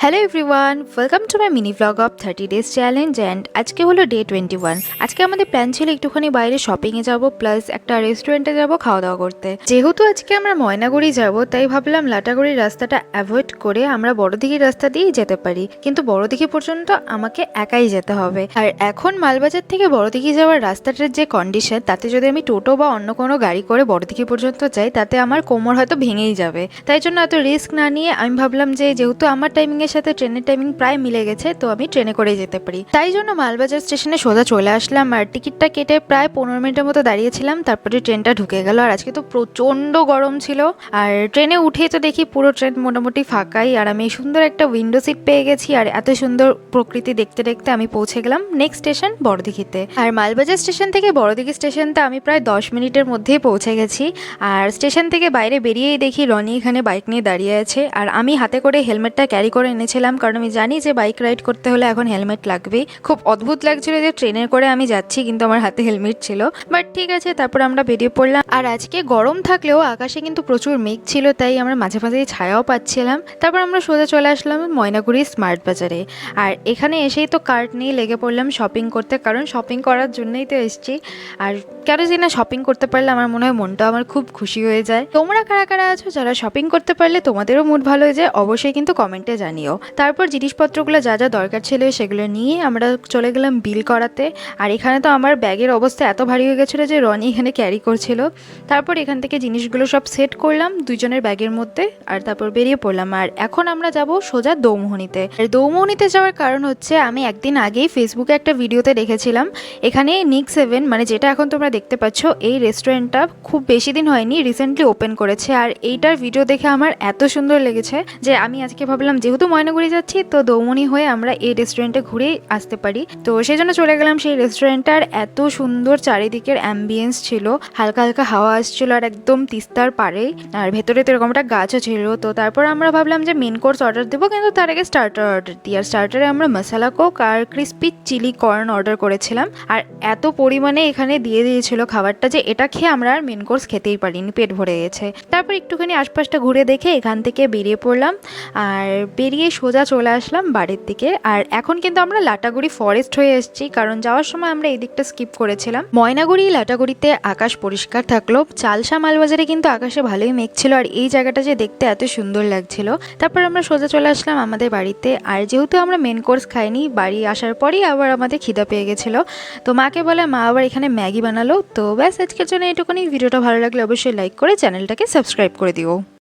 Hello everyone, welcome to my mini blog of 30 days challenge. And আজকে হলো day 21। আজকে আমাদের প্ল্যান ছিল একটুখানি বাইরে শপিংয়ে যাব, প্লাস একটা রেস্টুরেন্টে যাব খাওয়া দাওয়া করতে। যেহেতু আজকে আমরা ময়নাগুড়ি যাব, তাই ভাবলাম লাটাগুড়ির রাস্তাটা অ্যাভয়েড করে আমরা বড়দিঘির রাস্তা দিয়েই যেতে পারি, কিন্তু বড়দিঘি পর্যন্ত আমাকে একাই যেতে হবে। আর এখন মালবাজার থেকে বড়দিঘি যাওয়ার রাস্তাটার যে কন্ডিশন, তাতে যদি আমি টোটো বা অন্য কোনো গাড়ি করে বড়দিঘি পর্যন্ত যাই, তাতে আমার কোমর হয়তো ভেঙেই যাবে। তাই জন্য এত রিস্ক না নিয়ে আমি ভাবলাম যে যেহেতু আমার টাইমিং সাথে ট্রেনের টাইমিং প্রায় মিলে গেছে, তো আমি ট্রেনে করেই যেতে পারি। তাই জন্য মালবাজার স্টেশনে সোজা চলে আসলাম আর টিকিটটা কেটে প্রায় 15 মিনিটের মতো দাঁড়িয়েছিলাম। তারপরে ট্রেনটা ঢুকে গেল। আর আজকে তো প্রচন্ড গরম ছিল, আর ট্রেনে উঠেই তো দেখি পুরো ট্রেন মোটামুটি ফাঁকাই, আর আমি সুন্দর একটা উইন্ডো সিট পেয়ে গেছি। আর এত সুন্দর প্রকৃতি দেখতে দেখতে আমি পৌঁছে গেলাম নেক্সট স্টেশন বড়দিঘিতে। আর মালবাজার স্টেশন থেকে বড়দিঘি স্টেশনটা আমি প্রায় 10 মিনিটের মধ্যেই পৌঁছে গেছি। আর স্টেশন থেকে বাইরে বেরিয়েই দেখি রনি এখানে বাইক নিয়ে দাঁড়িয়ে আছে, আর আমি হাতে করে হেলমেটটা ক্যারি করে এনেছিলাম, কারণ আমি জানি যে বাইক রাইড করতে হলে এখন হেলমেট লাগবেই। খুব অদ্ভুত লাগছিল যে ট্রেনের করে আমি যাচ্ছি কিন্তু আমার হাতে হেলমেট ছিল, বাট ঠিক আছে। তারপর আমরা বেরিয়ে পড়লাম। আর আজকে গরম থাকলেও আকাশে কিন্তু প্রচুর মেঘ ছিল, তাই আমরা মাঝে মাঝে ছায়াও পাচ্ছিলাম। তারপর আমরা সোজা চলে আসলাম ময়নাগুড়ি স্মার্ট বাজারে। আর এখানে এসেই তো কার্ট নিয়ে লেগে পড়লাম শপিং করতে, কারণ শপিং করার জন্যই তো এসেছি। আর কেন জানি না শপিং করতে পারলে আমার মনে হয় মনটা আমার খুব খুশি হয়ে যায়। তোমরা কারা কারা আছো যারা শপিং করতে পারলে তোমাদেরও মুড ভালো হয়ে যায়, অবশ্যই কিন্তু কমেন্টে জানিও। তারপর জিনিসপত্রগুলো যা যা দরকার ছিল সেগুলো নিয়ে আমরা চলে গেলাম বিল করাতে। আর এখানে তো আমার ব্যাগের অবস্থা এত ভারী হয়ে গেছিলো যে রনি এখানে ক্যারি করছিল। তারপর এখান থেকে জিনিসগুলো সব সেট করলাম দুজনের ব্যাগের মধ্যে, আর তারপর বেরিয়ে পড়লাম। আর এখন আমরা যাব সোজা দৌমোহনীতে। আর দৌমোহনীতে যাওয়ার কারণ হচ্ছে আমি একদিন আগেই ফেসবুকে একটা ভিডিওতে দেখেছিলাম এখানে নিক 7, মানে যেটা এখন তোমরা দেখতে পাচ্ছ, এই রেস্টুরেন্টটা খুব বেশি দিন হয়নি, রিসেন্টলি ওপেন করেছে। আর এইটার ভিডিও দেখে আমার এত সুন্দর লেগেছে যে আমি আজকে ভাবলাম যেহেতু ময়নাগুড়ি যাচ্ছি, তো দৌমনি হয়ে আমরা এই রেস্টুরেন্টে ঘুরে আসতে পারি। তো সেই জন্য চলে গেলাম সেই রেস্টুরেন্টটার। এত সুন্দর চারিদিকের অ্যাম্বিয়েন্স ছিল, হালকা হালকা হাওয়া আসছিল, আর একদম তিস্তার পাড়ে, আর ভেতরে তো এরকম একটা গাছও ছিল। তো তারপর আমরা ভাবলাম যে মেন কোর্স অর্ডার দেবো, কিন্তু তার আগে স্টার্টার অর্ডার দিই। আর স্টার্টারে আমরা মশলা কোক আর ক্রিস্পি চিলি কর্ন অর্ডার করেছিলাম। আর এত পরিমাণে এখানে দিয়ে দিয়েছিল খাবারটা যে এটা খেয়ে আমরা আর মেন কোর্স খেতেই পারিনি, পেট ভরে গেছে। তারপর একটুখানি আশপাশটা ঘুরে দেখে এখান থেকে বেরিয়ে পড়লাম, আর বেরিয়ে সোজা চলে আসলাম বাড়ির দিকে। আর এখন কিন্তু আমরা লাটাগুড়ি ফরেস্ট হয়ে এসেছি, কারণ যাওয়ার সময় আমরা এই দিকটা স্কিপ করেছিলাম। ময়নাগুড়ি লাটাগুড়িতে আকাশ পরিষ্কার থাকলো, চালসা মালবাজারে কিন্তু আকাশে ভালোই মেঘ ছিল, আর এই জায়গাটা যে দেখতে এত সুন্দর লাগছিল। তারপর আমরা সোজা চলে আসলাম আমাদের বাড়িতে। আর যেহেতু আমরা মেন কোর্স খাইনি, বাড়ি আসার পরই আবার আমাদের খিদা পেয়ে গেছিলো, তো মাকে বলে মা আবার এখানে ম্যাগি বানালো। তো ব্যাস, আজকের জন্য এটুকুনি। ভিডিওটা ভালো লাগলে অবশ্যই লাইক করে চ্যানেলটাকে সাবস্ক্রাইব করে দিও।